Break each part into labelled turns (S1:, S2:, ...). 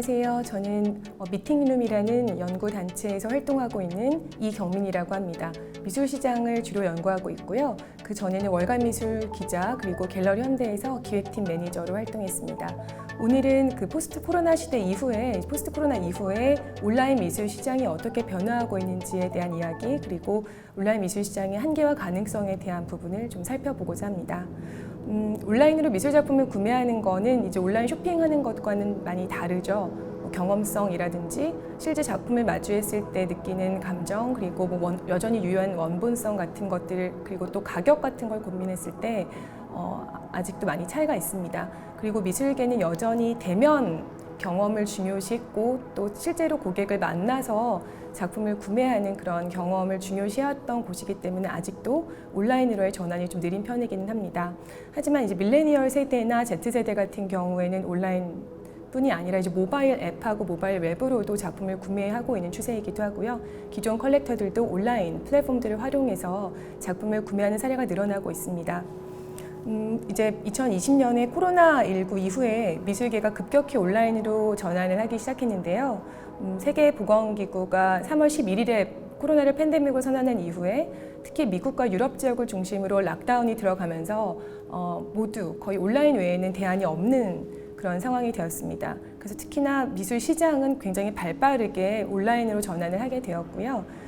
S1: 안녕하세요. 저는 미팅룸이라는 연구단체에서 활동하고 있는 이경민이라고 합니다. 미술시장을 주로 연구하고 있고요. 그 전에는 월간미술 기자 그리고 갤러리 현대에서 기획팀 매니저로 활동했습니다. 오늘은 그 포스트 코로나 이후에 온라인 미술 시장이 어떻게 변화하고 있는지에 대한 이야기, 그리고 온라인 미술 시장의 한계와 가능성에 대한 부분을 좀 살펴보고자 합니다. 온라인으로 미술 작품을 구매하는 거는 이제 온라인 쇼핑하는 것과는 많이 다르죠. 경험성이라든지 실제 작품을 마주했을 때 느끼는 감정, 그리고 여전히 유효한 원본성 같은 것들, 그리고 또 가격 같은 걸 고민했을 때 아직도 많이 차이가 있습니다. 그리고 미술계는 여전히 대면 경험을 중요시했고 또 실제로 고객을 만나서 작품을 구매하는 그런 경험을 중요시했던 곳이기 때문에 아직도 온라인으로의 전환이 좀 느린 편이기는 합니다. 하지만 이제 밀레니얼 세대나 Z세대 같은 경우에는 온라인 뿐이 아니라 이제 모바일 앱하고 모바일 웹으로도 작품을 구매하고 있는 추세이기도 하고요. 기존 컬렉터들도 온라인 플랫폼들을 활용해서 작품을 구매하는 사례가 늘어나고 있습니다. 이제 2020년에 코로나19 이후에 미술계가 급격히 온라인으로 전환을 하기 시작했는데요. 세계보건기구가 3월 11일에 코로나를 팬데믹으로 선언한 이후에 특히 미국과 유럽 지역을 중심으로 락다운이 들어가면서 모두 거의 온라인 외에는 대안이 없는 그런 상황이 되었습니다. 그래서 특히나 미술 시장은 굉장히 발빠르게 온라인으로 전환을 하게 되었고요.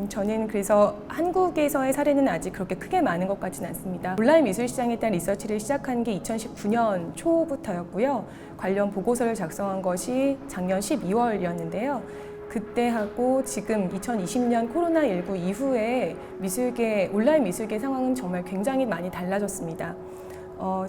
S1: 저는 그래서 한국에서의 사례는 아직 그렇게 크게 많은 것 같지는 않습니다. 온라인 미술 시장에 대한 리서치를 시작한 게 2019년 초부터였고요. 관련 보고서를 작성한 것이 작년 12월이었는데요. 그때하고 지금 2020년 코로나19 이후에 온라인 미술계 상황은 정말 굉장히 많이 달라졌습니다.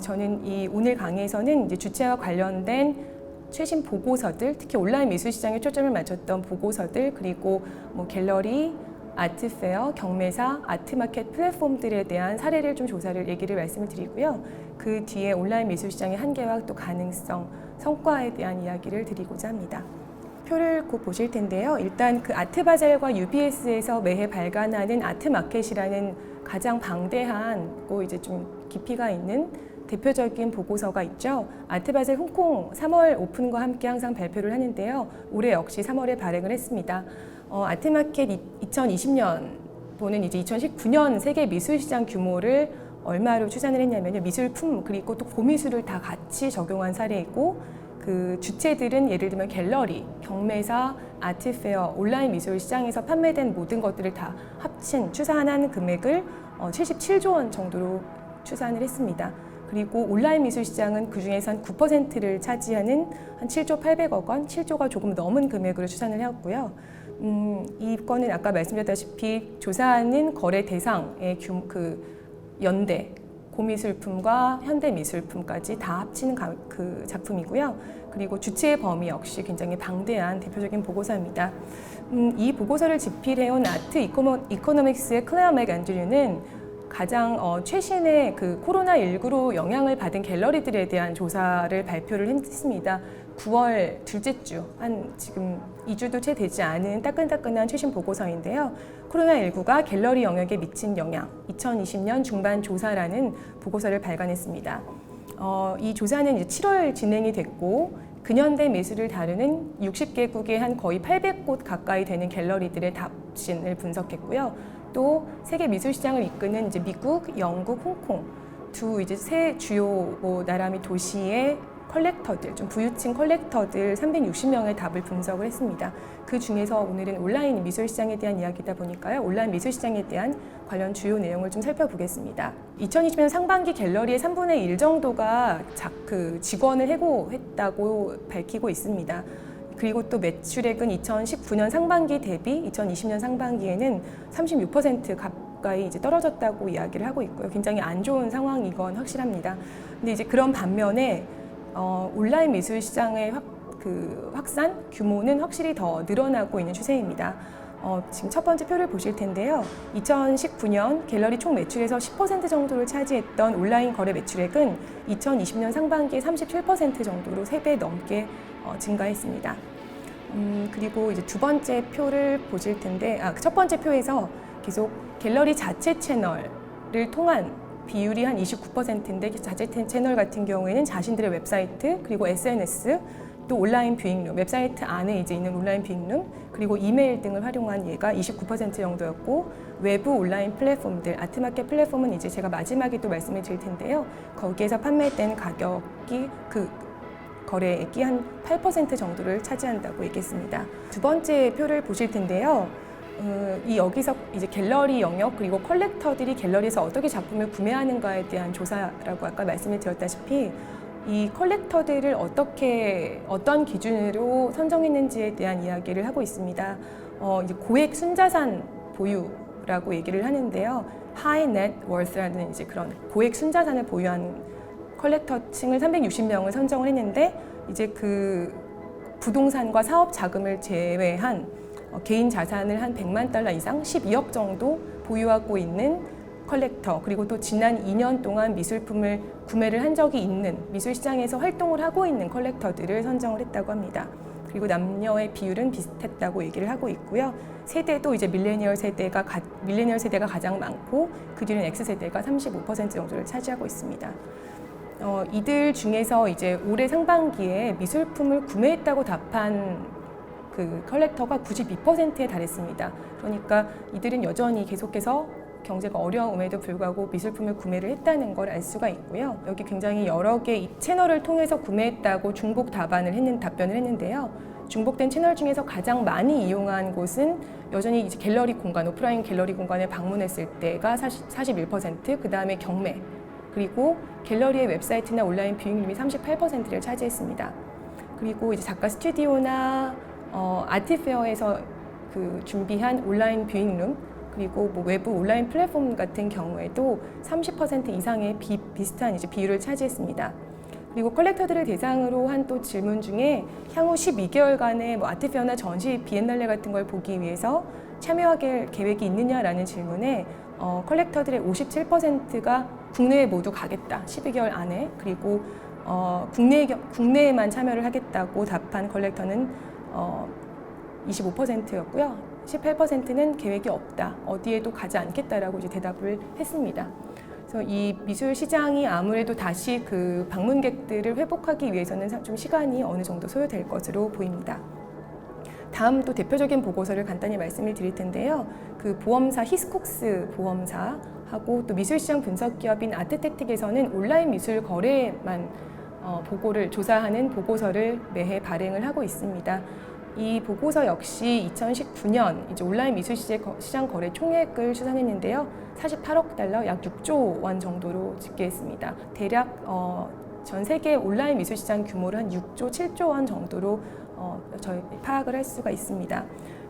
S1: 저는 오늘 강의에서는 이제 주체와 관련된 최신 보고서들, 특히 온라인 미술 시장에 초점을 맞췄던 보고서들, 그리고 갤러리, 아트페어, 경매사, 아트마켓 플랫폼들에 대한 사례를 좀 얘기를 말씀을 드리고요. 그 뒤에 온라인 미술 시장의 한계와 또 가능성, 성과에 대한 이야기를 드리고자 합니다. 표를 곧 보실 텐데요. 일단 그 아트바젤과 UBS에서 매해 발간하는 아트마켓이라는 가장 방대한 이제 좀 깊이가 있는 대표적인 보고서가 있죠. 아트바젤 홍콩 3월 오픈과 함께 항상 발표를 하는데요. 올해 역시 3월에 발행을 했습니다. 아트마켓 2020년 또는 이제 2019년 세계 미술시장 규모를 얼마로 추산을 했냐면요. 미술품 그리고 또 고미술을 다 같이 적용한 사례이고, 그 주체들은 예를 들면 갤러리, 경매사, 아트페어, 온라인 미술 시장에서 판매된 모든 것들을 다 합친 추산한 금액을 77조 원 정도로 추산을 했습니다. 그리고 온라인 미술 시장은 그중에서 한 9%를 차지하는 한 7조 800억 원, 7조가 조금 넘은 금액으로 추산을 해왔고요. 이 건은 아까 말씀드렸다시피 조사하는 거래 대상의 연대, 고미술품과 현대미술품까지 다 합치는 그 작품이고요. 그리고 주체의 범위 역시 굉장히 방대한 대표적인 보고서입니다. 이 보고서를 집필해온 아트 이코노믹스의 클레어 맥 앤드류는 가장 최신의 그 코로나19로 영향을 받은 갤러리들에 대한 조사를 발표를 했습니다. 9월 둘째 주, 지금 2주도 채 되지 않은 따끈따끈한 최신 보고서인데요. 코로나19가 갤러리 영역에 미친 영향, 2020년 중반 조사라는 보고서를 발간했습니다. 이 조사는 이제 7월 진행이 됐고, 근현대 미술을 다루는 60개국의 한 거의 800곳 가까이 되는 갤러리들의 답신을 분석했고요. 또 세계 미술 시장을 이끄는 이제 미국, 영국, 홍콩 이제 세 주요 나라 및 도시의 컬렉터들, 좀 부유층 컬렉터들 360명의 답을 분석을 했습니다. 그 중에서 오늘은 온라인 미술 시장에 대한 이야기다 보니까요. 온라인 미술 시장에 대한 관련 주요 내용을 좀 살펴보겠습니다. 2020년 상반기 갤러리의 3분의 1 정도가 직원을 해고했다고 밝히고 있습니다. 그리고 또 매출액은 2019년 상반기 대비 2020년 상반기에는 36% 가까이 이제 떨어졌다고 이야기를 하고 있고요. 굉장히 안 좋은 상황이건 확실합니다. 근데 이제 그런 반면에 온라인 미술 시장의 확산 규모는 확실히 더 늘어나고 있는 추세입니다. 지금 첫 번째 표를 보실 텐데요. 2019년 갤러리 총 매출에서 10% 정도를 차지했던 온라인 거래 매출액은 2020년 상반기에 37% 정도로 3배 넘게 증가했습니다. 그리고 이제 두 번째 표를 보실 텐데, 첫 번째 표에서 계속 갤러리 자체 채널을 통한 비율이 한 29%인데, 자체 채널 같은 경우에는 자신들의 웹사이트 그리고 SNS 또 온라인 뷰잉룸, 웹사이트 안에 이제 있는 온라인 뷰잉룸, 그리고 이메일 등을 활용한 예가 29% 정도였고, 외부 온라인 플랫폼들, 아트마켓 플랫폼은 이제 제가 마지막에 또 말씀을 드릴 텐데요. 거기에서 판매된 가격이 그 거래액이 한 8% 정도를 차지한다고 얘기했습니다. 두 번째 표를 보실 텐데요. 여기서 이제 갤러리 영역 그리고 컬렉터들이 갤러리에서 어떻게 작품을 구매하는가에 대한 조사라고 아까 말씀을 드렸다시피 이 컬렉터들을 어떤 기준으로 선정했는지에 대한 이야기를 하고 있습니다. 이제 고액 순자산 보유라고 얘기를 하는데요. High Net Worth라는 이제 그런 고액 순자산을 보유한 컬렉터층을 360명을 선정을 했는데 이제 그 부동산과 사업 자금을 제외한 개인 자산을 한 100만 달러 이상 12억 정도 보유하고 있는 컬렉터, 그리고 또 지난 2년 동안 미술품을 구매를 한 적이 있는 미술 시장에서 활동을 하고 있는 컬렉터들을 선정을 했다고 합니다. 그리고 남녀의 비율은 비슷했다고 얘기를 하고 있고요. 세대도 이제 밀레니얼 세대가 가장 많고 그 뒤는 X세대가 35% 정도를 차지하고 있습니다. 이들 중에서 이제 올해 상반기에 미술품을 구매했다고 답한 그 컬렉터가 92%에 달했습니다. 그러니까 이들은 여전히 계속해서 경제가 어려움에도 불구하고 미술품을 구매를 했다는 걸 알 수가 있고요. 여기 굉장히 여러 개 채널을 통해서 구매했다고 중복 답변을 했는데요. 중복된 채널 중에서 가장 많이 이용한 곳은 여전히 이제 갤러리 공간, 오프라인 갤러리 공간을 방문했을 때가 41%, 그 다음에 경매, 그리고 갤러리의 웹사이트나 온라인 뷰잉룸이 38%를 차지했습니다. 그리고 이제 작가 스튜디오나 아트페어에서 그 준비한 온라인 뷰잉룸, 그리고 뭐 외부 온라인 플랫폼 같은 경우에도 30% 이상의 비슷한 이제 비율을 차지했습니다. 그리고 컬렉터들을 대상으로 한 또 질문 중에 향후 12개월간의 뭐 아트페어나 전시, 비엔날레 같은 걸 보기 위해서 참여할 계획이 있느냐라는 질문에 컬렉터들의 57%가 국내에 모두 가겠다, 12개월 안에. 그리고 국내에만 참여를 하겠다고 답한 컬렉터는 25%였고요. 18%는 계획이 없다, 어디에도 가지 않겠다라고 이제 대답을 했습니다. 그래서 이 미술 시장이 아무래도 다시 그 방문객들을 회복하기 위해서는 좀 시간이 어느 정도 소요될 것으로 보입니다. 다음 또 대표적인 보고서를 간단히 말씀을 드릴 텐데요. 그 보험사 히스콕스 보험사하고 또 미술시장 분석 기업인 아트택틱에서는 온라인 미술 거래만 보고를 조사하는 보고서를 매해 발행을 하고 있습니다. 이 보고서 역시 2019년 이제 온라인 미술 시장 거래 총액을 추산했는데요. 48억 달러, 약 6조 원 정도로 집계했습니다. 대략 전 세계 온라인 미술 시장 규모를 한 6조, 7조 원 정도로 저희 파악을 할 수가 있습니다.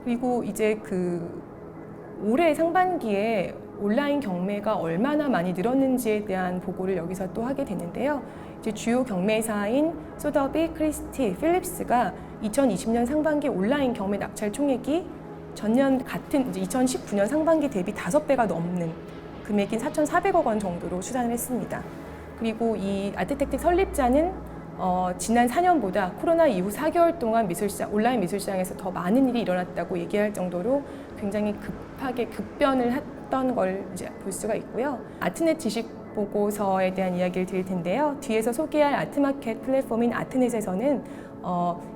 S1: 그리고 이제 그 올해 상반기에 온라인 경매가 얼마나 많이 늘었는지에 대한 보고를 여기서 또 하게 되는데요. 이제 주요 경매사인 소더비, 크리스티, 필립스가 2020년 상반기 온라인 경매 낙찰 총액이 전년 같은 이제 2019년 상반기 대비 5배가 넘는 금액인 4,400억 원 정도로 추산을 했습니다. 그리고 이 아트택틱 설립자는 지난 4년보다 코로나 이후 4개월 동안 온라인 미술시장에서 더 많은 일이 일어났다고 얘기할 정도로 굉장히 급하게 급변을 했던 걸 이제 볼 수가 있고요. 아트넷 지식 보고서에 대한 이야기를 드릴 텐데요. 뒤에서 소개할 아트마켓 플랫폼인 아트넷에서는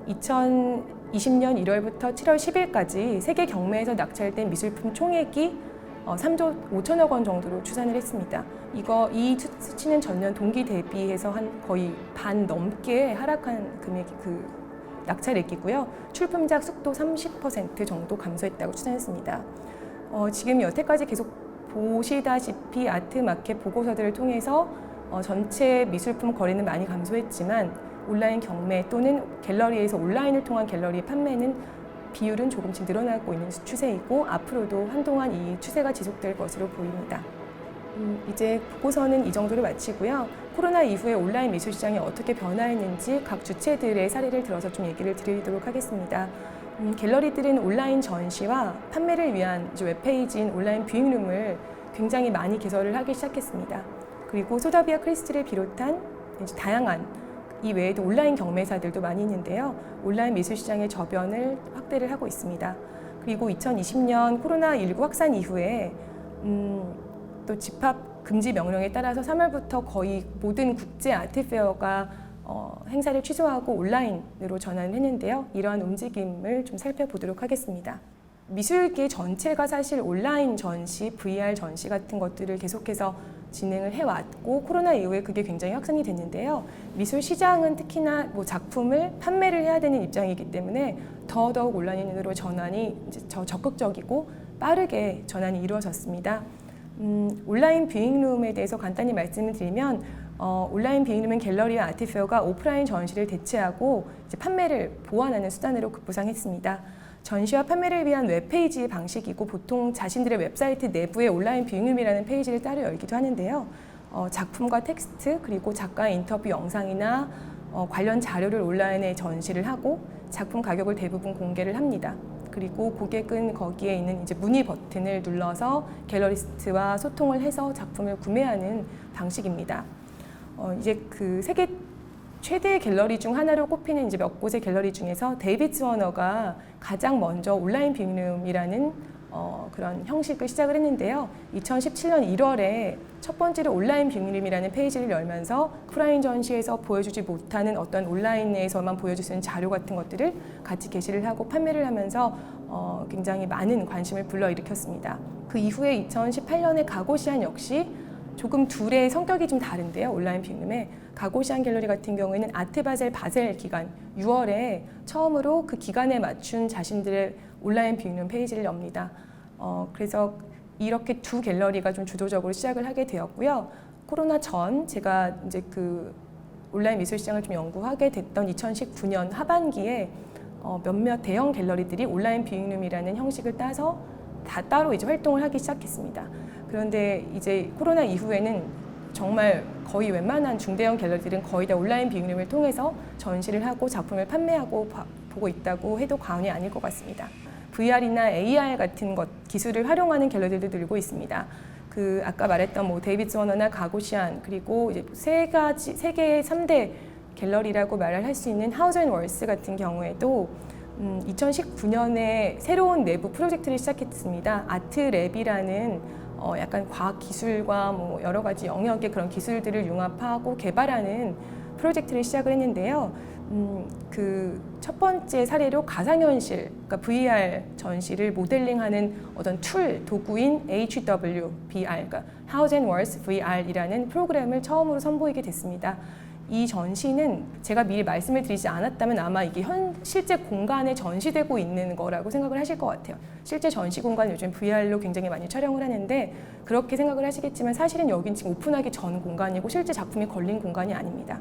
S1: 2020년 1월부터 7월 10일까지 세계 경매에서 낙찰된 미술품 총액이 3조 5천억 원 정도로 추산을 했습니다. 이 수치는 전년 동기 대비해서 한 거의 반 넘게 하락한 금액이 그 낙찰액이고요. 출품작 속도 30% 정도 감소했다고 추산했습니다. 지금 여태까지 계속 보시다시피 아트마켓 보고서들을 통해서 전체 미술품 거래는 많이 감소했지만 온라인 경매 또는 갤러리에서 온라인을 통한 갤러리 판매는 비율은 조금씩 늘어나고 있는 추세이고 앞으로도 한동안 이 추세가 지속될 것으로 보입니다. 이제 보고서는 이 정도로 마치고요. 코로나 이후에 온라인 미술 시장이 어떻게 변화했는지 각 주체들의 사례를 들어서 좀 얘기를 드리도록 하겠습니다. 갤러리들은 온라인 전시와 판매를 위한 웹페이지인 온라인 뷰잉룸을 굉장히 많이 개설을 하기 시작했습니다. 그리고 소더비와 크리스티를 비롯한 다양한 이 외에도 온라인 경매사들도 많이 있는데요. 온라인 미술 시장의 저변을 확대를 하고 있습니다. 그리고 2020년 코로나19 확산 이후에 또 집합 금지 명령에 따라서 3월부터 거의 모든 국제 아트페어가 행사를 취소하고 온라인으로 전환을 했는데요. 이러한 움직임을 좀 살펴보도록 하겠습니다. 미술계 전체가 사실 온라인 전시, VR 전시 같은 것들을 계속해서 진행을 해왔고 코로나 이후에 그게 굉장히 확산이 됐는데요. 미술 시장은 특히나 뭐 작품을 판매를 해야 되는 입장이기 때문에 더더욱 온라인으로 전환이 이제 적극적이고 빠르게 전환이 이루어졌습니다. 온라인 뷰잉룸에 대해서 간단히 말씀을 드리면 온라인 뷰잉룸은 갤러리와 아트페어가 오프라인 전시를 대체하고 이제 판매를 보완하는 수단으로 급부상했습니다. 전시와 판매를 위한 웹페이지 방식이고 보통 자신들의 웹사이트 내부에 온라인 뷰잉룸이라는 페이지를 따로 열기도 하는데요. 작품과 텍스트 그리고 작가의 인터뷰 영상이나 관련 자료를 온라인에 전시를 하고 작품 가격을 대부분 공개를 합니다. 그리고 고객은 거기에 있는 이제 문의 버튼을 눌러서 갤러리스트와 소통을 해서 작품을 구매하는 방식입니다. 이제 그 세계 최대 갤러리 중 하나로 꼽히는 이제 몇 곳의 갤러리 중에서 데이비드 워너가 가장 먼저 온라인 뷰잉룸이라는 그런 형식을 시작을 했는데요. 2017년 1월에 첫 번째로 온라인 뷰잉룸이라는 페이지를 열면서 오프라인 전시에서 보여주지 못하는 어떤 온라인에서만 보여줄 수 있는 자료 같은 것들을 같이 게시를 하고 판매를 하면서 굉장히 많은 관심을 불러일으켰습니다. 그 이후에 2018년에 가고시안 역시 조금 둘의 성격이 좀 다른데요. 온라인 뷰잉룸에 가고시안 갤러리 같은 경우에는 바셀 기간 6월에 처음으로 그 기간에 맞춘 자신들의 온라인 뷰잉룸 페이지를 엽니다. 그래서 이렇게 두 갤러리가 좀 주도적으로 시작을 하게 되었고요. 코로나 전 제가 이제 그 온라인 미술 시장을 좀 연구하게 됐던 2019년 하반기에 몇몇 대형 갤러리들이 온라인 뷰잉룸이라는 형식을 따서 다 따로 이제 활동을 하기 시작했습니다. 그런데 이제 코로나 이후에는 정말 거의 웬만한 중대형 갤러리들은 거의 다 온라인 뷰잉룸을 통해서 전시를 하고 작품을 판매하고 보고 있다고 해도 과언이 아닐 것 같습니다. VR이나 AR 같은 기술을 활용하는 갤러리들도 늘고 있습니다. 그 아까 말했던 뭐 데이비드 워너나 가고시안 그리고 이제 세 개의 3대 갤러리라고 말을 할 수 있는 하우스 앤 월스 같은 경우에도 2019년에 새로운 내부 프로젝트를 시작했습니다. 아트랩이라는 약간 과학 기술과 뭐 여러 가지 영역의 그런 기술들을 융합하고 개발하는 프로젝트를 시작을 했는데요. 그 첫 번째 사례로 가상현실, 그러니까 VR 전시를 모델링하는 어떤 도구인 HW VR, 그러니까 House and Worlds VR이라는 프로그램을 처음으로 선보이게 됐습니다. 이 전시는 제가 미리 말씀을 드리지 않았다면 아마 이게 실제 공간에 전시되고 있는 거라고 생각을 하실 것 같아요. 실제 전시 공간 요즘 VR로 굉장히 많이 촬영을 하는데 그렇게 생각을 하시겠지만 사실은 여긴 지금 오픈하기 전 공간이고 실제 작품이 걸린 공간이 아닙니다.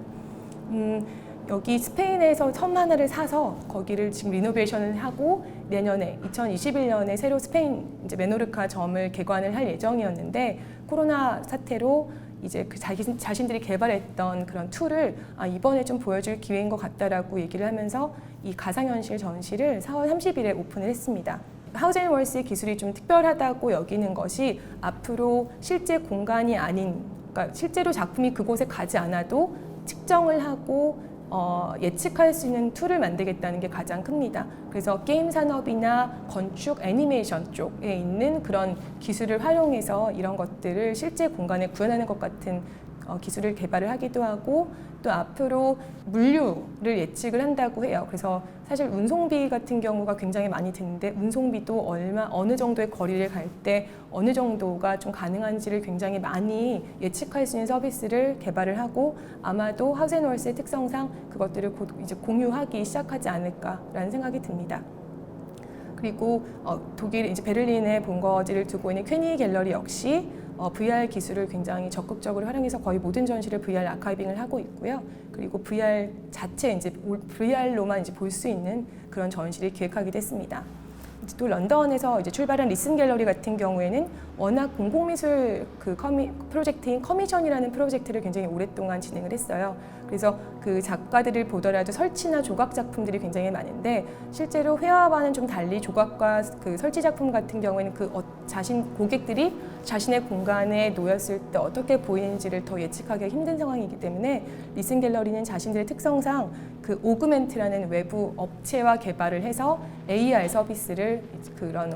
S1: 여기 스페인에서 섬 하나를 사서 거기를 지금 리노베이션을 하고 내년에 2021년에 새로 스페인 이제 메노르카 점을 개관을 할 예정이었는데 코로나 사태로 이제 그 자신들이 개발했던 그런 툴을 이번에 좀 보여줄 기회인 것 같다라고 얘기를 하면서 이 가상현실 전시를 4월 30일에 오픈을 했습니다. 하우스 앤 월스의 기술이 좀 특별하다고 여기는 것이 앞으로 실제 공간이 아닌, 그러니까 실제로 작품이 그곳에 가지 않아도 측정을 하고 예측할 수 있는 툴을 만들겠다는 게 가장 큽니다. 그래서 게임 산업이나 건축, 애니메이션 쪽에 있는 그런 기술을 활용해서 이런 것들을 실제 공간에 구현하는 것 같은 기술을 개발을 하기도 하고 또 앞으로 물류를 예측을 한다고 해요. 그래서 사실 운송비 같은 경우가 굉장히 많이 드는데 운송비도 어느 정도의 거리를 갈 때 어느 정도가 좀 가능한지를 굉장히 많이 예측할 수 있는 서비스를 개발을 하고 아마도 하우스 앤 월스의 특성상 그것들을 곧 이제 공유하기 시작하지 않을까라는 생각이 듭니다. 그리고 독일 이제 베를린에 본거지를 두고 있는 퀘니 갤러리 역시 VR 기술을 굉장히 적극적으로 활용해서 거의 모든 전시를 VR 아카이빙을 하고 있고요. 그리고 VR 자체 이제 VR로만 이제 볼 수 있는 그런 전시를 기획하기도 했습니다. 또 런던에서 이제 출발한 리슨 갤러리 같은 경우에는 워낙 공공미술 프로젝트인 커미션이라는 프로젝트를 굉장히 오랫동안 진행을 했어요. 그래서 그 작가들을 보더라도 설치나 조각 작품들이 굉장히 많은데 실제로 회화와는 좀 달리 조각과 그 설치 작품 같은 경우에는 고객들이 자신의 공간에 놓였을 때 어떻게 보이는지를 더 예측하기 힘든 상황이기 때문에 리슨 갤러리는 자신들의 특성상 그 오그멘트라는 외부 업체와 개발을 해서 AR 서비스를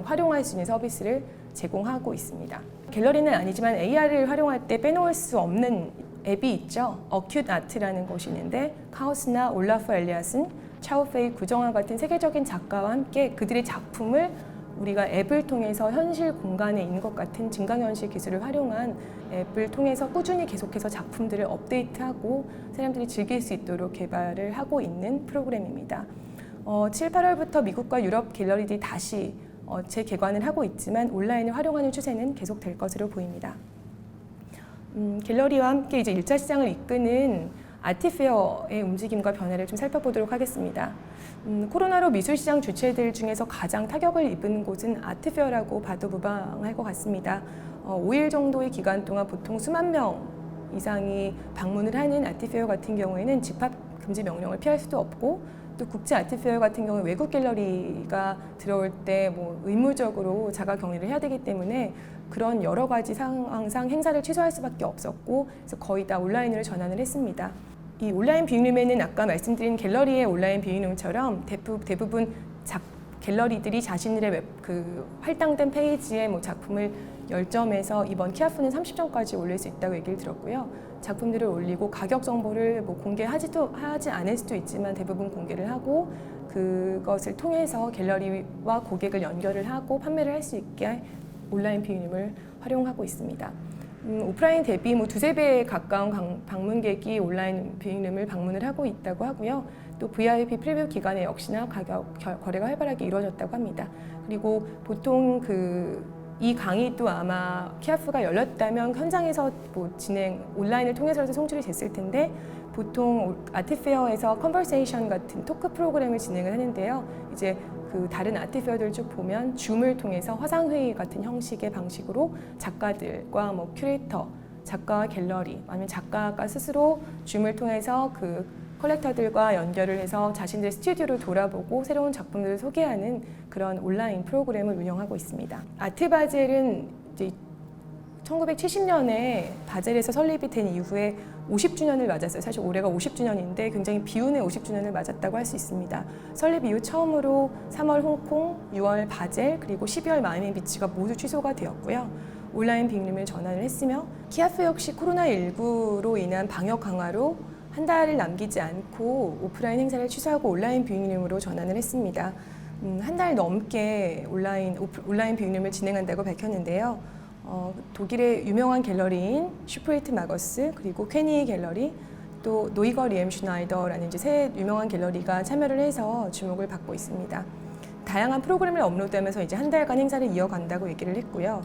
S1: 활용할 수 있는 서비스를 제공하고 있습니다. 갤러리는 아니지만 AR을 활용할 때 빼놓을 수 없는 앱이 있죠. 어큐트 아트라는 곳이 있는데 카우스나 올라프 엘리아슨, 차오페이 구정화 같은 세계적인 작가와 함께 그들의 작품을 우리가 앱을 통해서 현실 공간에 있는 것 같은 증강현실 기술을 활용한 앱을 통해서 꾸준히 계속해서 작품들을 업데이트하고 사람들이 즐길 수 있도록 개발을 하고 있는 프로그램입니다. 7, 8월부터 미국과 유럽 갤러리들이 다시 재개관을 하고 있지만 온라인을 활용하는 추세는 계속될 것으로 보입니다. 갤러리와 함께 이제 1차 시장을 이끄는 아트페어의 움직임과 변화를 좀 살펴보도록 하겠습니다. 코로나로 미술시장 주체들 중에서 가장 타격을 입은 곳은 아트페어라고 봐도 무방할 것 같습니다. 5일 정도의 기간 동안 보통 수만 명 이상이 방문을 하는 아트페어 같은 경우에는 집합 금지 명령을 피할 수도 없고 또 국제 아트페어 같은 경우 외국 갤러리가 들어올 때 뭐 의무적으로 자가 격리를 해야 되기 때문에 그런 여러 가지 상황상 행사를 취소할 수밖에 없었고 그래서 거의 다 온라인으로 전환을 했습니다. 이 온라인 뷰잉룸에는 아까 말씀드린 갤러리의 온라인 뷰잉룸처럼 대부분 갤러리들이 자신들의 할당된 페이지에 뭐 작품을 10점에서 이번 키아프는 30점까지 올릴 수 있다고 얘기를 들었고요. 작품들을 올리고 가격 정보를 뭐 하지 않을 수도 있지만 대부분 공개를 하고 그것을 통해서 갤러리와 고객을 연결을 하고 판매를 할 수 있게 온라인 뷰잉룸을 활용하고 있습니다. 오프라인 대비 뭐 2~3배에 가까운 방문객이 온라인 뷰잉룸을 방문을 하고 있다고 하고요. 또 VIP 프리뷰 기간에 역시나 거래가 활발하게 이루어졌다고 합니다. 그리고 보통 이 강의도 아마 키아프가 열렸다면 현장에서 뭐 온라인을 통해서라도 송출이 됐을 텐데 보통 아트페어에서 컨버세이션 같은 토크 프로그램을 진행을 하는데요. 이제 다른 아트페어들 쭉 보면 줌을 통해서 화상회의 같은 형식의 방식으로 작가들과 뭐 큐레이터, 작가와 갤러리, 아니면 작가가 스스로 줌을 통해서 컬렉터들과 연결을 해서 자신들의 스튜디오를 돌아보고 새로운 작품들을 소개하는 그런 온라인 프로그램을 운영하고 있습니다. 아트바젤은 이제 1970년에 바젤에서 설립이 된 이후에 50주년을 맞았어요. 사실 올해가 50주년인데 굉장히 비운의 50주년을 맞았다고 할 수 있습니다. 설립 이후 처음으로 3월 홍콩, 6월 바젤, 그리고 12월 마이애미 비치가 모두 취소가 되었고요. 온라인 빅룸을 전환을 했으며 키아프 역시 코로나19로 인한 방역 강화로 한 달을 남기지 않고 오프라인 행사를 취소하고 온라인 뷰잉룸으로 전환을 했습니다. 한 달 넘게 온라인 뷰잉룸을 진행한다고 밝혔는데요. 독일의 유명한 갤러리인 슈프리트 마거스 그리고 퀘니 갤러리 또 노이거 리엠 슈나이더라는 이제 세 유명한 갤러리가 참여를 해서 주목을 받고 있습니다. 다양한 프로그램을 업로드하면서 이제 한 달간 행사를 이어간다고 얘기를 했고요.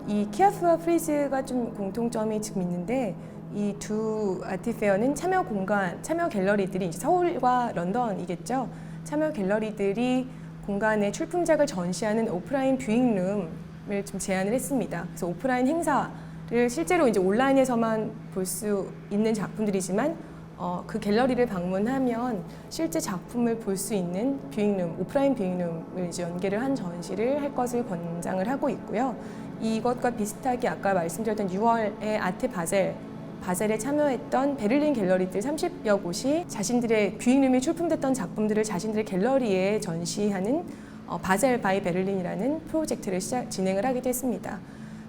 S1: 이 키아프와 프리즈가 좀 공통점이 지금 있는데 이 두 아트페어는 참여 갤러리들이 이제 서울과 런던이겠죠. 참여 갤러리들이 공간에 출품작을 전시하는 오프라인 뷰잉룸을 좀 제안을 했습니다. 그래서 오프라인 행사를 실제로 이제 온라인에서만 볼 수 있는 작품들이지만 그 갤러리를 방문하면 실제 작품을 볼 수 있는 뷰잉룸, 오프라인 뷰잉룸을 이제 연계를 한 전시를 할 것을 권장을 하고 있고요. 이것과 비슷하게 아까 말씀드렸던 6월에 아트 바젤에 참여했던 베를린 갤러리들 30여 곳이 자신들의 뷰잉룸이 출품됐던 작품들을 자신들의 갤러리에 전시하는 바젤 바이 베를린이라는 프로젝트를 진행을 하기도 했습니다.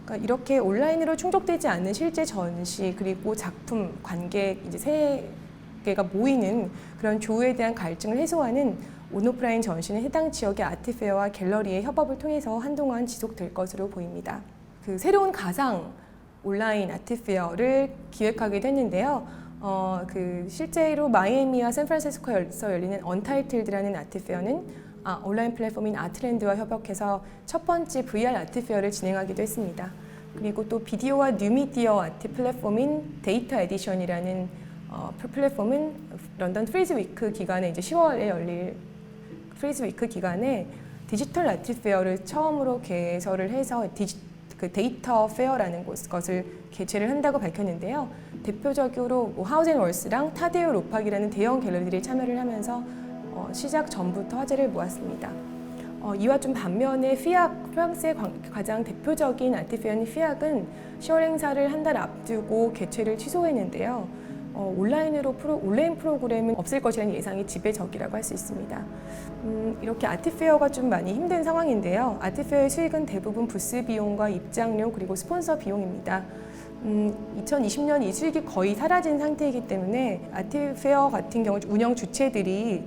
S1: 그러니까 이렇게 온라인으로 충족되지 않는 실제 전시 그리고 작품, 관객 이제 세 개가 모이는 그런 조우에 대한 갈증을 해소하는 온오프라인 전시는 해당 지역의 아트페어와 갤러리의 협업을 통해서 한동안 지속될 것으로 보입니다. 새로운 가상 온라인 아트페어를 기획하기도 했는데요. 실제로 마이애미와 샌프란시스코에서 열리는 언타이틀드라는 아트페어는 온라인 플랫폼인 아트랜드와 협업해서 첫 번째 VR 아트페어를 진행하기도 했습니다. 그리고 또 비디오와 뉴미디어 아트 플랫폼인 데이터 에디션이라는 플랫폼은 런던 프리즈 위크 기간에 이제 10월에 열릴 프리즈 위크 기간에 디지털 아트페어를 처음으로 개설을 해서 데이터 페어라는 것을 개최를 한다고 밝혔는데요. 대표적으로 하우젠월스랑 타데오 로팍이라는 대형 갤러리들이 참여를 하면서 시작 전부터 화제를 모았습니다. 이와 좀 반면에 피악, 프랑스의 가장 대표적인 아트페어인 피악은 10월 행사를 한 달 앞두고 개최를 취소했는데요. 온라인 프로그램은 없을 것이라는 예상이 지배적이라고 할 수 있습니다. 이렇게 아트페어가 좀 많이 힘든 상황인데요. 아트페어의 수익은 대부분 부스 비용과 입장료 그리고 스폰서 비용입니다. 2020년 이 수익이 거의 사라진 상태이기 때문에 아트페어 같은 경우 운영 주체들이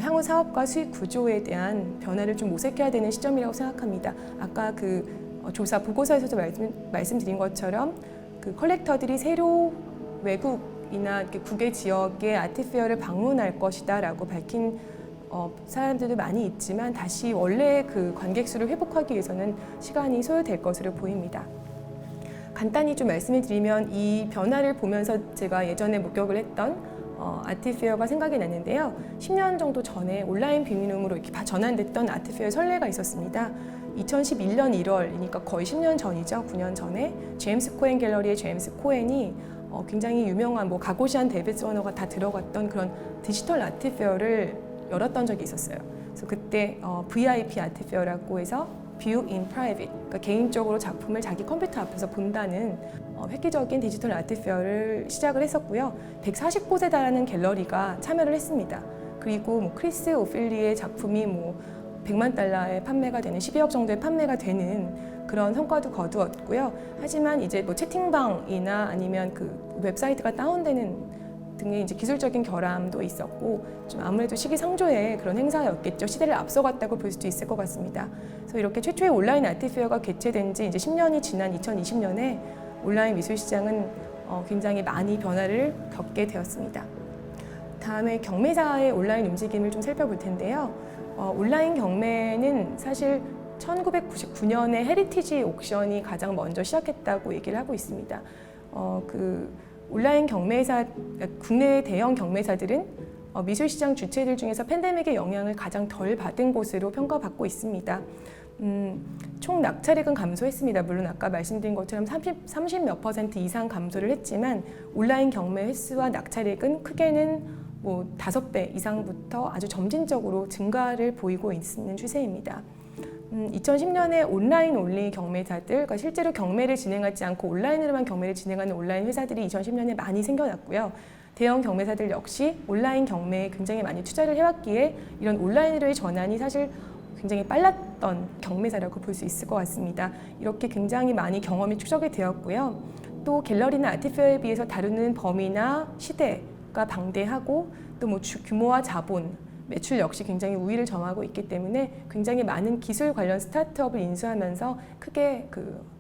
S1: 향후 사업과 수익 구조에 대한 변화를 좀 모색해야 되는 시점이라고 생각합니다. 아까 조사 보고서에서도 말씀드린 것처럼 컬렉터들이 새로 외국이나 국외 지역의 아트페어를 방문할 것이다라고 밝힌 사람들도 많이 있지만 다시 원래 관객 수를 회복하기 위해서는 시간이 소요될 것으로 보입니다. 간단히 좀 말씀을 드리면 이 변화를 보면서 제가 예전에 목격을 했던 아트페어가 생각이 났는데요. 10년 정도 전에 온라인 빅룸으로 이렇게 전환됐던 아트페어 선례가 있었습니다. 2011년 1월이니까 거의 10년 전이죠. 9년 전에 제임스 코엔 갤러리의 제임스 코엔이 굉장히 유명한 가고시안 데이비드 워너가 다 들어갔던 그런 디지털 아트페어를 열었던 적이 있었어요. 그래서 그때 VIP 아트페어라고 해서 View in Private, 그러니까 개인적으로 작품을 자기 컴퓨터 앞에서 본다는 획기적인 디지털 아트페어를 시작을 했었고요. 140곳에 달하는 갤러리가 참여를 했습니다. 그리고 크리스 오필리의 작품이 $100만 판매가 되는 12억 정도의 판매가 되는 그런 성과도 거두었고요. 하지만 이제 채팅방이나 아니면 웹사이트가 다운되는 등의 이제 기술적인 결함도 있었고 좀 아무래도 시기상조의 그런 행사였겠죠. 시대를 앞서갔다고 볼 수도 있을 것 같습니다. 그래서 이렇게 최초의 온라인 아트페어가 개최된 지 이제 10년이 지난 2020년에 온라인 미술 시장은 굉장히 많이 변화를 겪게 되었습니다. 다음에 경매사의 온라인 움직임을 좀 살펴볼 텐데요. 온라인 경매는 사실 1999년에 헤리티지 옥션이 가장 먼저 시작했다고 얘기를 하고 있습니다. 온라인 경매사, 국내 대형 경매사들은 미술시장 주체들 중에서 팬데믹의 영향을 가장 덜 받은 곳으로 평가받고 있습니다. 총 낙찰액은 감소했습니다. 물론 아까 말씀드린 것처럼 30몇 % 이상 감소를 했지만 온라인 경매 횟수와 낙찰액은 크게는 5배 이상부터 아주 점진적으로 증가를 보이고 있는 추세입니다. 2010년에 온라인 올리 경매사들, 그러니까 실제로 경매를 진행하지 않고 온라인으로만 경매를 진행하는 온라인 회사들이 2010년에 많이 생겨났고요. 대형 경매사들 역시 온라인 경매에 굉장히 많이 투자를 해왔기에 이런 온라인으로의 전환이 사실 굉장히 빨랐던 경매사라고 볼 수 있을 것 같습니다. 이렇게 굉장히 많이 경험이 축적이 되었고요. 또 갤러리나 아트페어에 비해서 다루는 범위나 시대가 방대하고 또 규모와 자본, 매출 역시 굉장히 우위를 점하고 있기 때문에 굉장히 많은 기술 관련 스타트업을 인수하면서 크게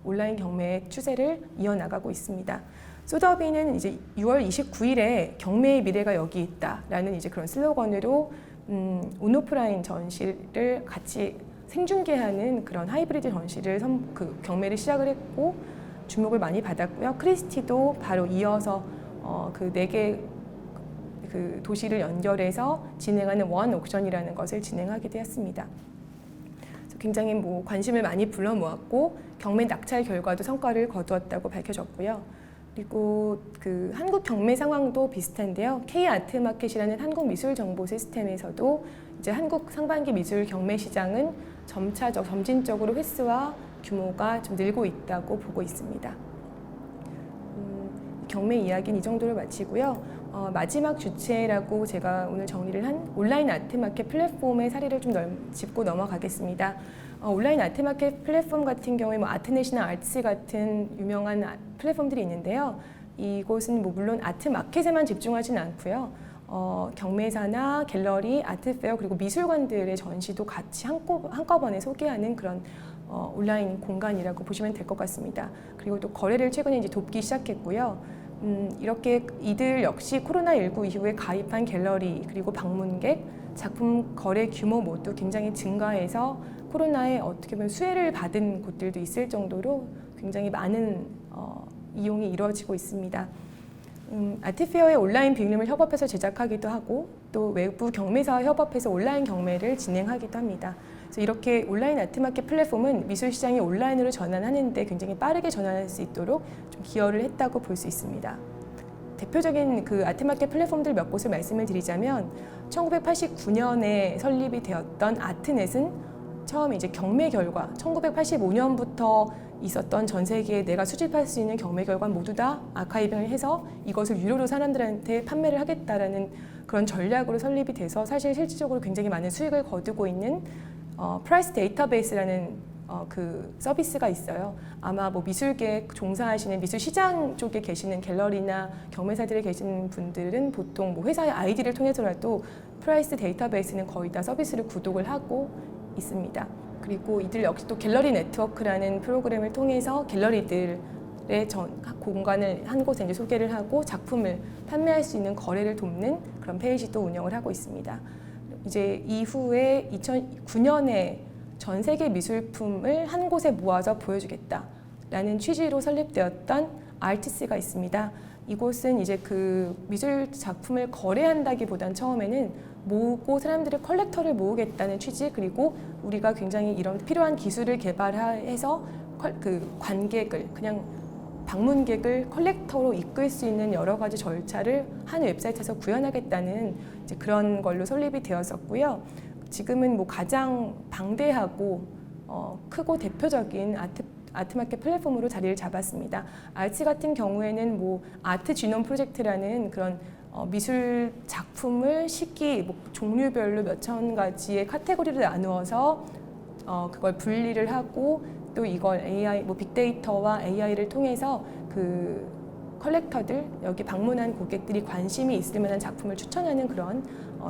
S1: 온라인 경매의 추세를 이어나가고 있습니다. 소더비는 이제 6월 29일에 경매의 미래가 여기 있다라는 이제 그런 슬로건으로 온오프라인 전시를 같이 생중계하는 그런 하이브리드 전시를 경매를 시작을 했고 주목을 많이 받았고요. 크리스티도 바로 이어서 그 4개 도시를 연결해서 진행하는 원 옥션이라는 것을 진행하게 되었습니다. 그래서 굉장히 관심을 많이 불러 모았고 경매 낙찰 결과도 성과를 거두었다고 밝혀졌고요. 그리고 한국 경매 상황도 비슷한데요. K-아트마켓이라는 한국 미술 정보 시스템에서도 이제 한국 상반기 미술 경매 시장은 점진적으로 횟수와 규모가 좀 늘고 있다고 보고 있습니다. 경매 이야기는 이 정도로 마치고요. 마지막 주체라고 제가 오늘 정리를 한 온라인 아트마켓 플랫폼의 사례를 좀 짚고 넘어가겠습니다. 온라인 아트마켓 플랫폼 같은 경우에 아트넷이나 아트시 같은 유명한 플랫폼들이 있는데요. 이곳은 물론 아트마켓에만 집중하지는 않고요. 경매사나 갤러리, 아트페어 그리고 미술관들의 전시도 같이 한꺼번에 소개하는 그런 온라인 공간이라고 보시면 될 것 같습니다. 그리고 또 거래를 최근에 이제 돕기 시작했고요. 이렇게 이들 역시 코로나19 이후에 가입한 갤러리 그리고 방문객, 작품 거래 규모 모두 굉장히 증가해서 코로나에 어떻게 보면 수혜를 받은 곳들도 있을 정도로 굉장히 많은 이용이 이루어지고 있습니다. 아트페어의 온라인 빅룸을 협업해서 제작하기도 하고 또 외부 경매사와 협업해서 온라인 경매를 진행하기도 합니다. 그래서 이렇게 온라인 아트마켓 플랫폼은 미술 시장이 온라인으로 전환하는데 굉장히 빠르게 전환할 수 있도록 좀 기여를 했다고 볼 수 있습니다. 대표적인 아트마켓 플랫폼들 몇 곳을 말씀을 드리자면 1989년에 설립이 되었던 아트넷은 처음 이제 경매 결과 1985년부터 있었던 전 세계에 내가 수집할 수 있는 경매 결과 모두 다 아카이빙을 해서 이것을 유료로 사람들한테 판매를 하겠다라는 그런 전략으로 설립이 돼서 사실 실질적으로 굉장히 많은 수익을 거두고 있는 프라이스 데이터베이스라는 그 서비스가 있어요. 아마 뭐 미술계 종사하시는 미술 시장 쪽에 계시는 갤러리나 경매사들에 계신 분들은 보통 뭐 회사의 아이디를 통해서라도 프라이스 데이터베이스는 거의 다 서비스를 구독을 하고 있습니다. 그리고 이들 역시 또 갤러리 네트워크라는 프로그램을 통해서 갤러리들의 공간을 한 곳에 이제 소개를 하고 작품을 판매할 수 있는 거래를 돕는 그런 페이지도 운영을 하고 있습니다. 이제 이후에 2009년에 전 세계 미술품을 한 곳에 모아서 보여주겠다라는 취지로 설립되었던 아티스가 있습니다. 이곳은 이제 그 미술 작품을 거래한다기보단 처음에는 모으고 사람들의 컬렉터를 모으겠다는 취지, 그리고 우리가 굉장히 이런 필요한 기술을 개발해서 그 관객을 그냥 방문객을 컬렉터로 이끌 수 있는 여러 가지 절차를 한 웹사이트에서 구현하겠다는 이제 그런 걸로 설립이 되었었고요. 지금은 뭐 가장 방대하고 크고 대표적인 아트마켓 플랫폼으로 자리를 잡았습니다. 아트 같은 경우에는 뭐 아트 지놈 프로젝트라는 그런 미술 작품을 시기 뭐 종류별로 몇천 가지의 카테고리를 나누어서 그걸 분리를 하고 또 이걸 AI, 뭐 빅데이터와 AI를 통해서 그 컬렉터들, 여기 방문한 고객들이 관심이 있을 만한 작품을 추천하는 그런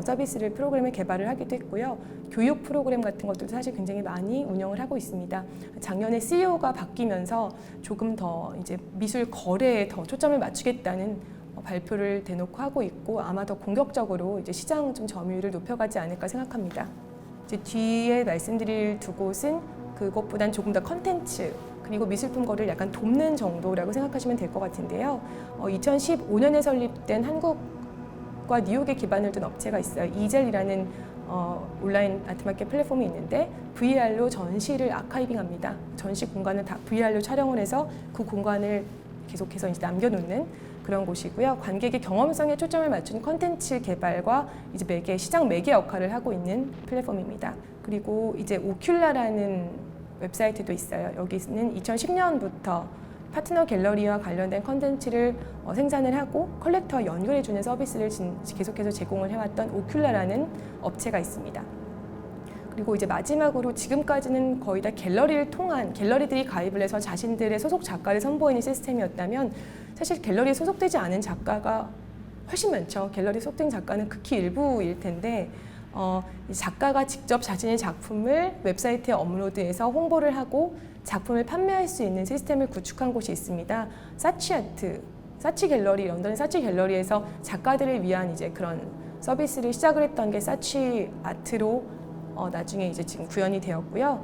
S1: 서비스를 프로그램을 개발을 하기도 했고요. 교육 프로그램 같은 것들도 사실 굉장히 많이 운영을 하고 있습니다. 작년에 CEO가 바뀌면서 조금 더 이제 미술 거래에 더 초점을 맞추겠다는 발표를 대놓고 하고 있고, 아마 더 공격적으로 이제 시장 좀 점유율을 높여가지 않을까 생각합니다. 이제 뒤에 말씀드릴 두 곳은 그것보단 조금 더 컨텐츠 그리고 미술품 거래를 약간 돕는 정도라고 생각하시면 될 것 같은데요. 2015년에 설립된 한국과 뉴욕에 기반을 둔 업체가 있어요. 이젤이라는 온라인 아트마켓 플랫폼이 있는데 VR로 전시를 아카이빙합니다. 전시 공간을 다 VR로 촬영을 해서 그 공간을 계속해서 이제 남겨놓는 그런 곳이고요. 관객의 경험성에 초점을 맞춘 컨텐츠 개발과 이제 시장 매개 역할을 하고 있는 플랫폼입니다. 그리고 이제 오큘라라는 웹사이트도 있어요. 여기는 2010년부터 파트너 갤러리와 관련된 컨텐츠를 생산을 하고 컬렉터와 연결해주는 서비스를 계속해서 제공을 해왔던 오큘라라는 업체가 있습니다. 그리고 이제 마지막으로 지금까지는 거의 다 갤러리를 통한 갤러리들이 가입을 해서 자신들의 소속 작가를 선보이는 시스템이었다면 사실 갤러리에 소속되지 않은 작가가 훨씬 많죠. 갤러리에 소속된 작가는 극히 일부일 텐데 작가가 직접 자신의 작품을 웹사이트에 업로드해서 홍보를 하고 작품을 판매할 수 있는 시스템을 구축한 곳이 있습니다. 사치아트, 사치 갤러리, 런던의 사치 갤러리에서 작가들을 위한 이제 그런 서비스를 시작을 했던 게 사치 아트로 나중에 이제 지금 구현이 되었고요.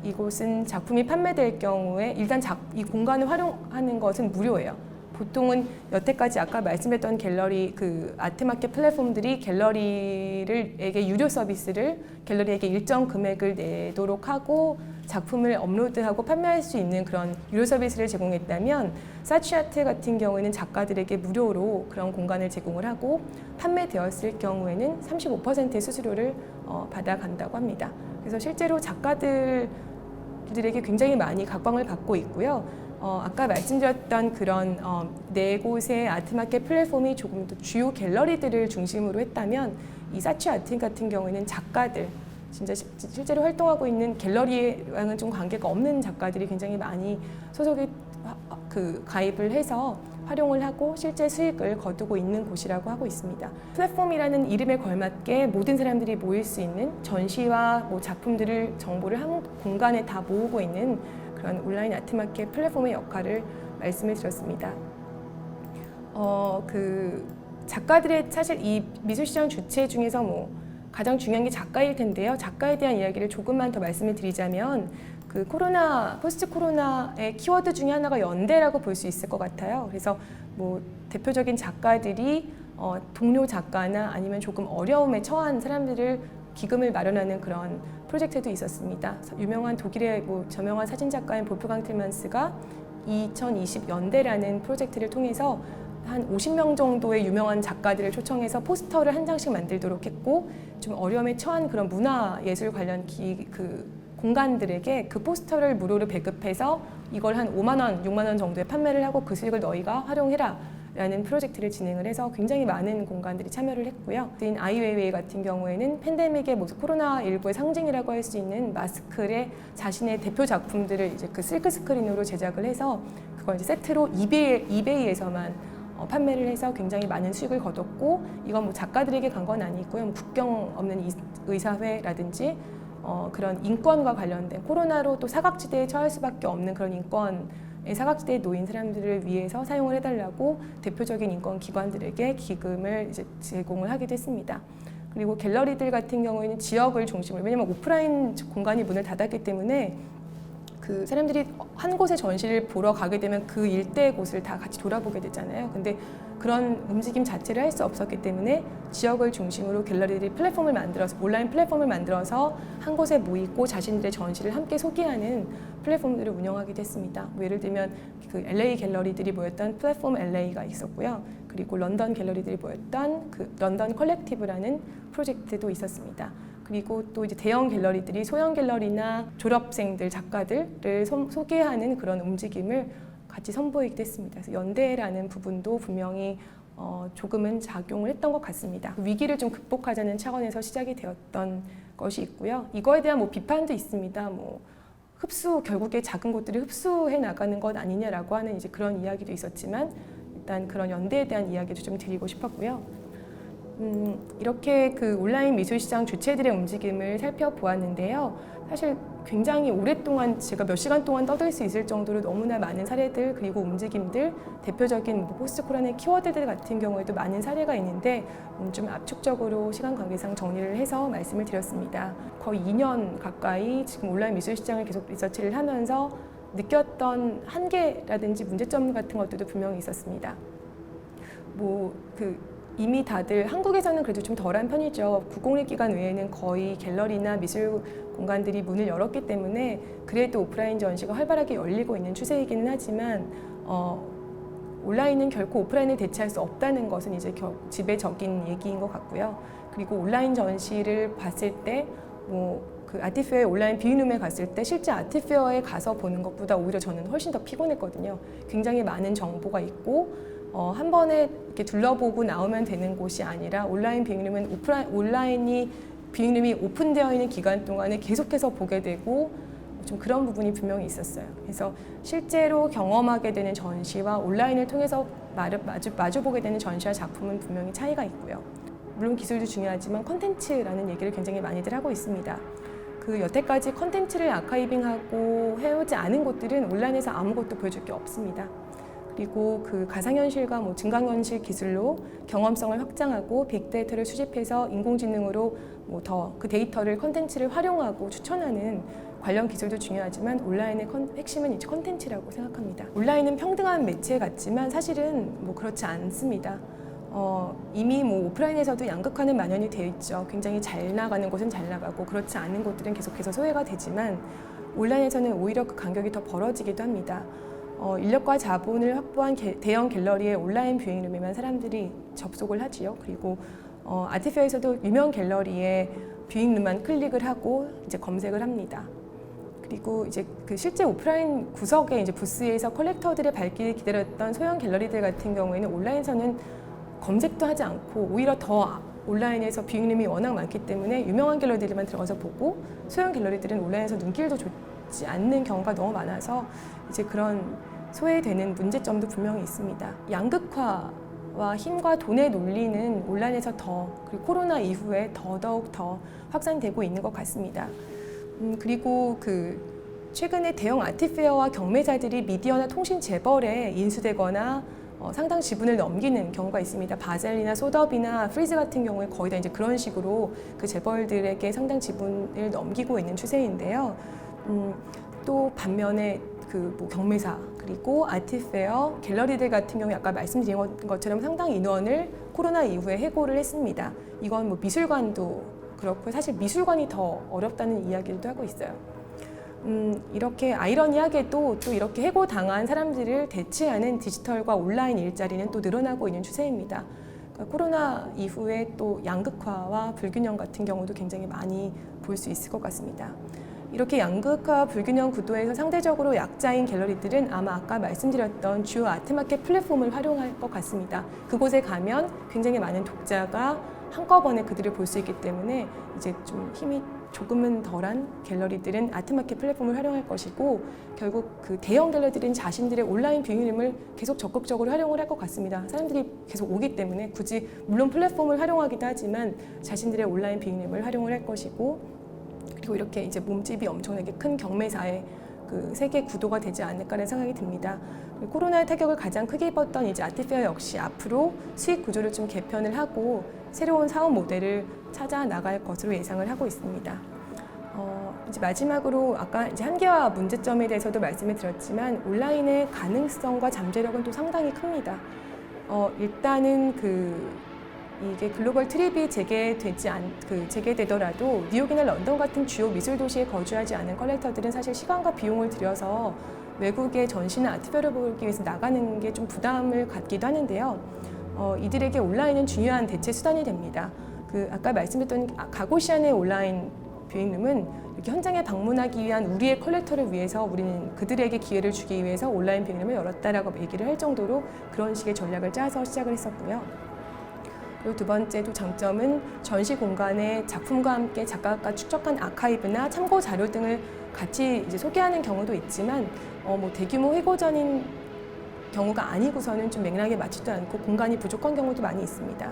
S1: 이곳은 작품이 판매될 경우에 일단 이 공간을 활용하는 것은 무료예요. 보통은 여태까지 아까 말씀드렸던 갤러리 그 아트마켓 플랫폼들이 갤러리에게 유료 서비스를 갤러리에게 일정 금액을 내도록 하고 작품을 업로드하고 판매할 수 있는 그런 유료 서비스를 제공했다면 사치아트 같은 경우에는 작가들에게 무료로 그런 공간을 제공을 하고 판매되었을 경우에는 35%의 수수료를 받아간다고 합니다. 그래서 실제로 작가들에게 굉장히 많이 각광을 받고 있고요. 아까 말씀드렸던 그런 네 곳의 아트마켓 플랫폼이 조금 더 주요 갤러리들을 중심으로 했다면 이 사치 아트 같은 경우에는 작가들, 진짜 실제로 활동하고 있는 갤러리랑은 좀 관계가 없는 작가들이 굉장히 많이 소속이 가입을 해서 활용을 하고 실제 수익을 거두고 있는 곳이라고 하고 있습니다. 플랫폼이라는 이름에 걸맞게 모든 사람들이 모일 수 있는 전시와 뭐 작품들을 정보를 한 공간에 다 모으고 있는 그런 온라인 아트마켓 플랫폼의 역할을 말씀을 드렸습니다. 그 작가들의 사실 이 미술시장 주체 중에서 뭐 가장 중요한 게 작가일 텐데요. 작가에 대한 이야기를 조금만 더 말씀을 드리자면 그 포스트 코로나의 키워드 중에 하나가 연대라고 볼 수 있을 것 같아요. 그래서 뭐 대표적인 작가들이 동료 작가나 아니면 조금 어려움에 처한 사람들을 기금을 마련하는 그런 프로젝트도 있었습니다. 유명한 독일의 뭐 저명한 사진 작가인 볼프강 틸만스가 2020 연대라는 프로젝트를 통해서 한 50명 정도의 유명한 작가들을 초청해서 포스터를 한 장씩 만들도록 했고, 좀 어려움에 처한 그런 문화예술 관련 공간들에게 그 포스터를 무료로 배급해서 이걸 한 5만 원, 6만 원 정도에 판매를 하고 그 수익을 너희가 활용해라 라는 프로젝트를 진행을 해서 굉장히 많은 공간들이 참여를 했고요. 아이웨이웨이 같은 경우에는 팬데믹의 모습, 코로나19의 상징이라고 할 수 있는 마스크의 자신의 대표 작품들을 이제 그 실크 스크린으로 제작을 해서 그걸 이제 세트로 이베이에서만 판매를 해서 굉장히 많은 수익을 거뒀고, 이건 뭐 작가들에게 간 건 아니고요. 뭐 국경 없는 의사회라든지 그런 인권과 관련된, 코로나로 또 사각지대에 처할 수밖에 없는 그런 인권의 사각지대에 놓인 사람들을 위해서 사용을 해달라고 대표적인 인권 기관들에게 기금을 이제 제공을 하기도 했습니다. 그리고 갤러리들 같은 경우에는 지역을 중심으로, 왜냐하면 오프라인 공간이 문을 닫았기 때문에 그 사람들이 한 곳에 전시를 보러 가게 되면 그 일대 곳을 다 같이 돌아보게 되잖아요. 근데 그런 움직임 자체를 할 수 없었기 때문에 지역을 중심으로 갤러리들이 플랫폼을 만들어서, 온라인 플랫폼을 만들어서 한 곳에 모이고 자신들의 전시를 함께 소개하는 플랫폼들을 운영하기도 했습니다. 뭐 예를 들면 그 LA 갤러리들이 모였던 플랫폼 LA가 있었고요. 그리고 런던 갤러리들이 모였던 그 런던 컬렉티브라는 프로젝트도 있었습니다. 그리고 또 이제 대형 갤러리들이 소형 갤러리나 졸업생들, 작가들을 소개하는 그런 움직임을 같이 선보이기도 했습니다. 그래서 연대라는 부분도 분명히 조금은 작용을 했던 것 같습니다. 위기를 좀 극복하자는 차원에서 시작이 되었던 것이 있고요. 이거에 대한 뭐 비판도 있습니다. 뭐 결국에 작은 곳들이 흡수해 나가는 것 아니냐라고 하는 이제 그런 이야기도 있었지만, 일단 그런 연대에 대한 이야기도 좀 드리고 싶었고요. 이렇게 그 온라인 미술시장 주체들의 움직임을 살펴보았는데요. 사실 굉장히 오랫동안 제가 몇 시간 동안 떠들 수 있을 정도로 너무나 많은 사례들, 그리고 움직임들, 대표적인 포스트 코로나의 키워드들 같은 경우에도 많은 사례가 있는데 좀 압축적으로 시간 관계상 정리를 해서 말씀을 드렸습니다. 거의 2년 가까이 지금 온라인 미술시장을 계속 리서치를 하면서 느꼈던 한계라든지 문제점 같은 것들도 분명히 있었습니다. 이미 다들 한국에서는 그래도 좀 덜한 편이죠. 구공립 기간 외에는 거의 갤러리나 미술 공간들이 문을 열었기 때문에 그래도 오프라인 전시가 활발하게 열리고 있는 추세이기는 하지만 온라인은 결코 오프라인을 대체할 수 없다는 것은 이제 지배적인 얘기인 것 같고요. 그리고 온라인 전시를 봤을 때 그 아티페어의 온라인 뷰잉룸에 갔을 때 실제 아티페어에 가서 보는 것보다 오히려 저는 훨씬 더 피곤했거든요. 굉장히 많은 정보가 있고 한 번에 이렇게 둘러보고 나오면 되는 곳이 아니라 온라인 뷰잉룸은 온라인이 뷰잉룸이 오픈되어 있는 기간 동안에 계속해서 보게 되고 좀 그런 부분이 분명히 있었어요. 그래서 실제로 경험하게 되는 전시와 온라인을 통해서 마주보게 되는 전시와 작품은 분명히 차이가 있고요. 물론 기술도 중요하지만 컨텐츠라는 얘기를 굉장히 많이들 하고 있습니다. 그 여태까지 컨텐츠를 아카이빙하고 해오지 않은 곳들은 온라인에서 아무것도 보여줄 게 없습니다. 그리고 그 가상현실과 증강현실 기술로 경험성을 확장하고 빅데이터를 수집해서 인공지능으로 더 그 데이터를 컨텐츠를 활용하고 추천하는 관련 기술도 중요하지만 온라인의 핵심은 이제 컨텐츠라고 생각합니다. 온라인은 평등한 매체 같지만 사실은 그렇지 않습니다. 이미 오프라인에서도 양극화는 만연이 되어 있죠. 굉장히 잘 나가는 곳은 잘 나가고 그렇지 않은 곳들은 계속해서 소외가 되지만 온라인에서는 오히려 그 간격이 더 벌어지기도 합니다. 인력과 자본을 확보한 대형 갤러리의 온라인 뷰잉룸에만 사람들이 접속을 하지요. 그리고 아티페어에서도 유명 갤러리의 뷰잉룸만 클릭을 하고 이제 검색을 합니다. 그리고 이제 그 실제 오프라인 구석에 이제 부스에서 컬렉터들의 발길을 기다렸던 소형 갤러리들 같은 경우에는 온라인에서는 검색도 하지 않고 오히려 더 온라인에서 뷰잉룸이 워낙 많기 때문에 유명한 갤러리들만 들어가서 보고 소형 갤러리들은 온라인에서 눈길도 좋지 않는 경우가 너무 많아서 이제 그런 소외되는 문제점도 분명히 있습니다. 양극화와 힘과 돈의 논리는 온라인에서 그리고 코로나 이후에 더더욱 더 확산되고 있는 것 같습니다. 그리고 최근에 대형 아티페어와 경매사들이 미디어나 통신 재벌에 인수되거나 상당 지분을 넘기는 경우가 있습니다. 바젤이나 소더비나 프리즈 같은 경우에 거의 다 이제 그런 식으로 그 재벌들에게 상당 지분을 넘기고 있는 추세인데요. 또 반면에 경매사 그리고 아티페어, 갤러리들 같은 경우 아까 말씀드린 것처럼 상당 인원을 코로나 이후에 해고를 했습니다. 이건 미술관도 그렇고 사실 미술관이 더 어렵다는 이야기도 하고 있어요. 이렇게 아이러니하게도 또 이렇게 해고당한 사람들을 대체하는 디지털과 온라인 일자리는 또 늘어나고 있는 추세입니다. 그러니까 코로나 이후에 또 양극화와 불균형 같은 경우도 굉장히 많이 볼 수 있을 것 같습니다. 이렇게 양극화 불균형 구도에서 상대적으로 약자인 갤러리들은 아마 아까 말씀드렸던 주요 아트마켓 플랫폼을 활용할 것 같습니다. 그곳에 가면 굉장히 많은 독자가 한꺼번에 그들을 볼 수 있기 때문에 이제 좀 힘이 조금은 덜한 갤러리들은 아트마켓 플랫폼을 활용할 것이고, 결국 그 대형 갤러리들은 자신들의 온라인 뷰잉룸을 계속 적극적으로 활용을 할 것 같습니다. 사람들이 계속 오기 때문에 굳이 물론 플랫폼을 활용하기도 하지만 자신들의 온라인 뷰잉룸을 활용을 할 것이고, 그리고 이렇게 이제 몸집이 엄청나게 큰 경매사의 그 세계 구도가 되지 않을까라는 생각이 듭니다. 코로나의 타격을 가장 크게 입었던 이제 아트페어 역시 앞으로 수익 구조를 좀 개편을 하고 새로운 사업 모델을 찾아 나갈 것으로 예상을 하고 있습니다. 이제 마지막으로 아까 이제 한계와 문제점에 대해서도 말씀을 드렸지만 온라인의 가능성과 잠재력은 또 상당히 큽니다. 일단은 이게 글로벌 트립이 재개되더라도 뉴욕이나 런던 같은 주요 미술 도시에 거주하지 않은 컬렉터들은 사실 시간과 비용을 들여서 외국의 전시나 아트페어를 보기 위해서 나가는 게 좀 부담을 갖기도 하는데요. 이들에게 온라인은 중요한 대체 수단이 됩니다. 아까 말씀드렸던 가고시안의 온라인 뷰잉룸은 이렇게 현장에 방문하기 위한 우리의 컬렉터를 위해서 우리는 그들에게 기회를 주기 위해서 온라인 뷰잉룸을 열었다라고 얘기를 할 정도로 그런 식의 전략을 짜서 시작을 했었고요. 그리고 두 번째 또 장점은 전시 공간에 작품과 함께 작가가 축적한 아카이브나 참고 자료 등을 같이 이제 소개하는 경우도 있지만 대규모 회고전인 경우가 아니고서는 좀 맥락에 맞지도 않고 공간이 부족한 경우도 많이 있습니다.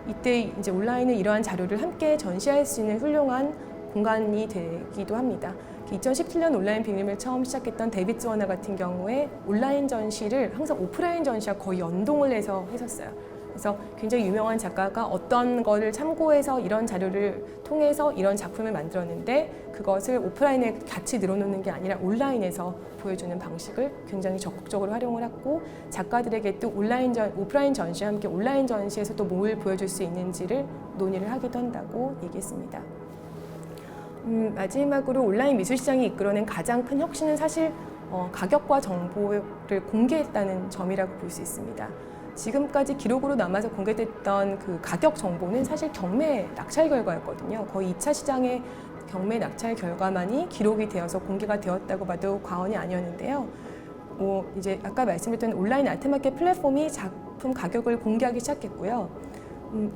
S1: 이때 이제 온라인은 이러한 자료를 함께 전시할 수 있는 훌륭한 공간이 되기도 합니다. 2017년 온라인 빅림을 처음 시작했던 데이비드 워너 같은 경우에 온라인 전시를 항상 오프라인 전시와 거의 연동을 해서 했었어요. 그래서 굉장히 유명한 작가가 어떤 거를 참고해서 이런 자료를 통해서 이런 작품을 만들었는데 그것을 오프라인에 같이 늘어놓는 게 아니라 온라인에서 보여주는 방식을 굉장히 적극적으로 활용을 했고, 작가들에게 또 오프라인 전시와 함께 온라인 전시에서 또 뭘 보여줄 수 있는지를 논의를 하기도 한다고 얘기했습니다. 마지막으로 온라인 미술시장이 이끌어낸 가장 큰 혁신은 사실 가격과 정보를 공개했다는 점이라고 볼 수 있습니다. 지금까지 기록으로 남아서 공개됐던 그 가격 정보는 사실 경매 낙찰 결과였거든요. 거의 2차 시장의 경매 낙찰 결과만이 기록이 되어서 공개가 되었다고 봐도 과언이 아니었는데요. 이제 아까 말씀드렸던 온라인 아트마켓 플랫폼이 작품 가격을 공개하기 시작했고요.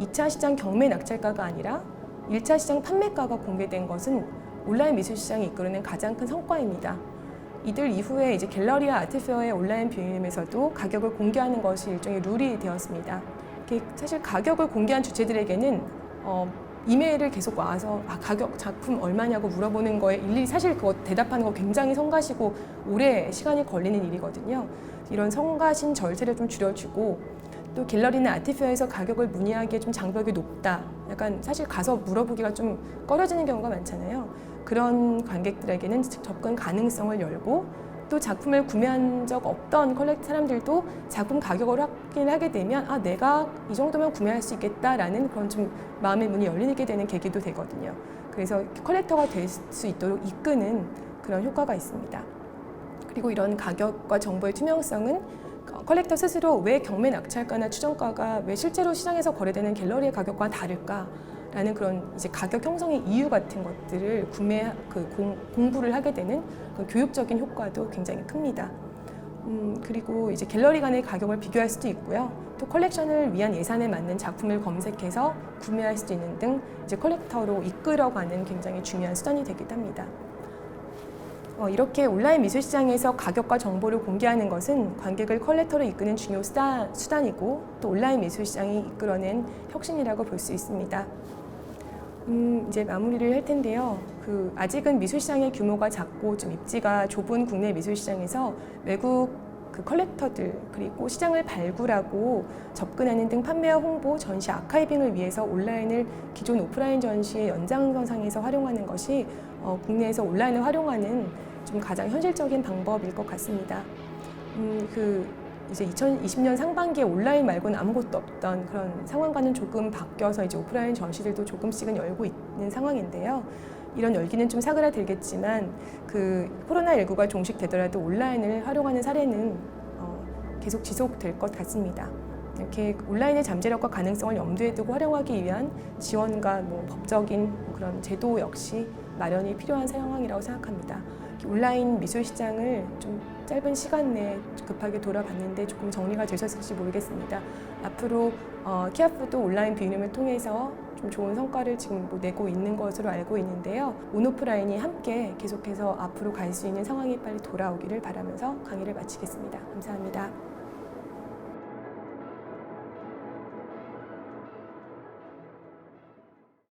S1: 2차 시장 경매 낙찰가가 아니라 1차 시장 판매가가 공개된 것은 온라인 미술 시장이 이끌어낸 가장 큰 성과입니다. 이들 이후에 이제 갤러리와 아트페어의 온라인 뷰잉룸에서도 가격을 공개하는 것이 일종의 룰이 되었습니다. 사실 가격을 공개한 주체들에게는 이메일을 계속 와서 가격 작품 얼마냐고 물어보는 거에 일일이 사실 그거 대답하는 거 굉장히 성가시고 오래 시간이 걸리는 일이거든요. 이런 성가신 절차를 좀 줄여주고, 또 갤러리나 아트페어에서 가격을 문의하기에 좀 장벽이 높다, 약간 사실 가서 물어보기가 좀 꺼려지는 경우가 많잖아요. 그런 관객들에게는 접근 가능성을 열고, 또 작품을 구매한 적 없던 컬렉트 사람들도 작품 가격을 확인을 하게 되면 내가 이 정도면 구매할 수 있겠다라는 그런 좀 마음의 문이 열리게 되는 계기도 되거든요. 그래서 컬렉터가 될 수 있도록 이끄는 그런 효과가 있습니다. 그리고 이런 가격과 정보의 투명성은 컬렉터 스스로 왜 경매 낙찰가나 추정가가 왜 실제로 시장에서 거래되는 갤러리의 가격과 다를까라는 그런 이제 가격 형성의 이유 같은 것들을 공부를 하게 되는 그런 교육적인 효과도 굉장히 큽니다. 그리고 이제 갤러리 간의 가격을 비교할 수도 있고요. 또 컬렉션을 위한 예산에 맞는 작품을 검색해서 구매할 수도 있는 등 이제 컬렉터로 이끌어가는 굉장히 중요한 수단이 되기도 합니다. 이렇게 온라인 미술 시장에서 가격과 정보를 공개하는 것은 관객을 컬렉터로 이끄는 중요 수단이고, 또 온라인 미술 시장이 이끌어낸 혁신이라고 볼 수 있습니다. 이제 마무리를 할 텐데요. 아직은 미술 시장의 규모가 작고 좀 입지가 좁은 국내 미술 시장에서 외국 컬렉터들, 그리고 시장을 발굴하고 접근하는 등 판매와 홍보, 전시 아카이빙을 위해서 온라인을 기존 오프라인 전시의 연장선상에서 활용하는 것이 국내에서 온라인을 활용하는 좀 가장 현실적인 방법일 것 같습니다. 이제 2020년 상반기에 온라인 말고는 아무것도 없던 그런 상황과는 조금 바뀌어서 이제 오프라인 전시들도 조금씩은 열고 있는 상황인데요. 이런 열기는 좀 사그라들겠지만 코로나19가 종식되더라도 온라인을 활용하는 사례는 계속 지속될 것 같습니다. 이렇게 온라인의 잠재력과 가능성을 염두에 두고 활용하기 위한 지원과 법적인 그런 제도 역시 마련이 필요한 상황이라고 생각합니다. 온라인 미술 시장을 좀 짧은 시간 내에 급하게 돌아봤는데 조금 정리가 되셨을지 모르겠습니다. 앞으로 키아프도 온라인 비유님을 통해서 좀 좋은 성과를 지금 내고 있는 것으로 알고 있는데요. 온오프라인이 함께 계속해서 앞으로 갈 수 있는 상황이 빨리 돌아오기를 바라면서 강의를 마치겠습니다. 감사합니다.